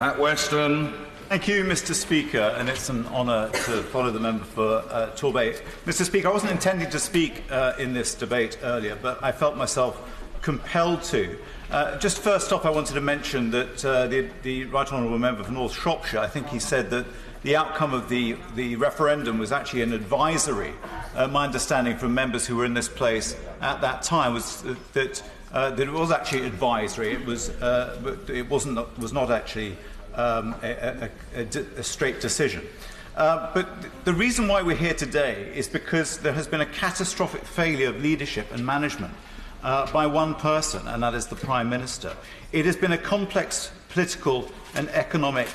At Western. Thank you, Mr. Speaker, and it's an honour to follow the member for Torbay. Mr. Speaker, I wasn't intending to speak in this debate earlier, but I felt myself compelled to. Just first off, I wanted to mention that the Right Honourable Member for North Shropshire, I think he said that the outcome of the referendum was actually an advisory. My understanding from members who were in this place at that time was that it was actually advisory. It was not actually a straight decision. But the reason why we're here today is because there has been a catastrophic failure of leadership and management by one person, and that is the Prime Minister. It has been a complex political and economic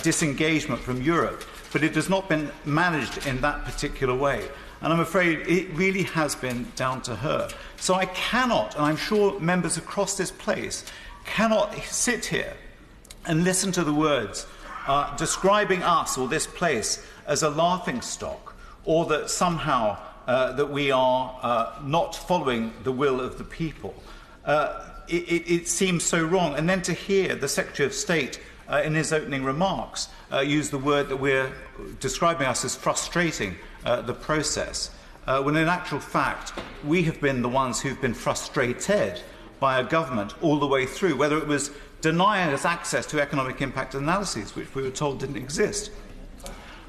disengagement from Europe, but it has not been managed in that particular way. And I'm afraid it really has been down to her. So I cannot, and I'm sure members across this place cannot sit here and listen to the words describing us or this place as a laughingstock, or that somehow that we are not following the will of the people. It seems so wrong. And then to hear the Secretary of State in his opening remarks use the word that we're describing us as frustrating the process, when in actual fact we have been the ones who've been frustrated by a government all the way through, whether it was denying us access to economic impact analyses, which we were told didn't exist,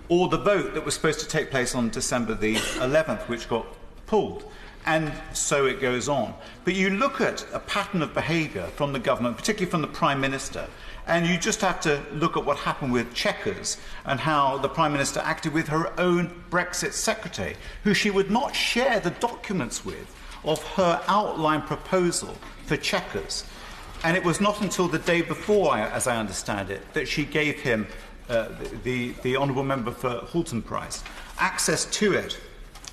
or the vote that was supposed to take place on December the 11th, which got pulled. And so it goes on. But you look at a pattern of behaviour from the government, particularly from the Prime Minister, and you just have to look at what happened with Chequers and how the Prime Minister acted with her own Brexit Secretary, who she would not share the documents with of her outline proposal for Chequers. And it was not until the day before, as I understand it, that she gave him, the Honourable Member for Halton Price, access to it.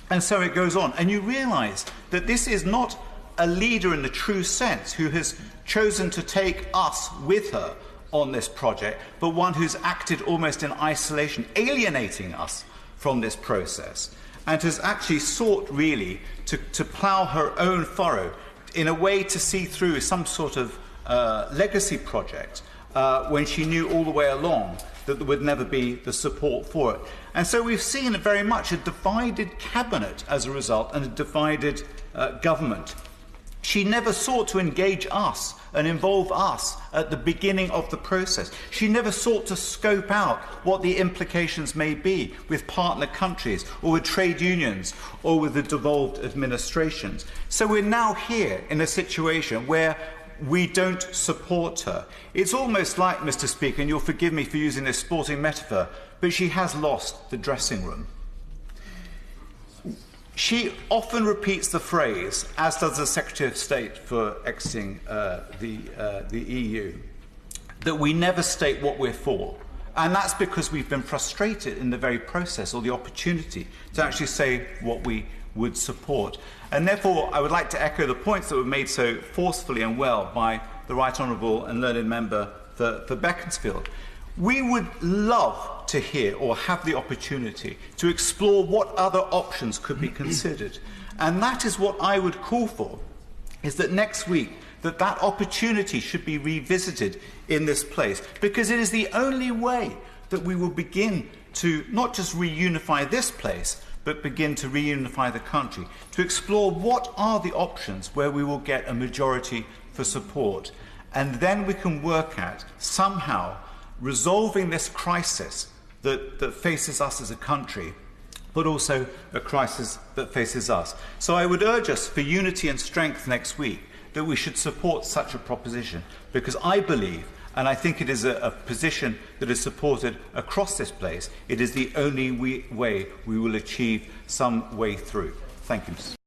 And so it goes on. And you realise that this is not a leader in the true sense who has chosen to take us with her on this project, but one who's acted almost in isolation, alienating us from this process, and has actually sought really to plough her own furrow in a way to see through some sort of legacy project when she knew all the way along that there would never be the support for it. And so we've seen very much a divided cabinet as a result, and a divided government. She never sought to engage us and involve us at the beginning of the process. She never sought to scope out what the implications may be with partner countries, or with trade unions, or with the devolved administrations. So we're now here in a situation where we don't support her. It's almost like, Mr. Speaker, and you'll forgive me for using this sporting metaphor, but she has lost the dressing room. She often repeats the phrase, as does the Secretary of State for exiting the EU, that we never state what we're for. And that's because we've been frustrated in the very process, or the opportunity to actually say what we would support. And therefore, I would like to echo the points that were made so forcefully and well by the Right Honourable and learned member for Beaconsfield. We would love to hear, or have the opportunity, to explore what other options could be considered. And that is what I would call for, is that next week that opportunity should be revisited in this place, because it is the only way that we will begin to not just reunify this place, but begin to reunify the country, to explore what are the options where we will get a majority for support. And then we can work at somehow resolving this crisis that faces us as a country, but also a crisis that faces us. So I would urge us, for unity and strength next week, that we should support such a proposition, because I believe, and I think it is a position that is supported across this place, it is the only way we will achieve some way through. Thank you, Mr.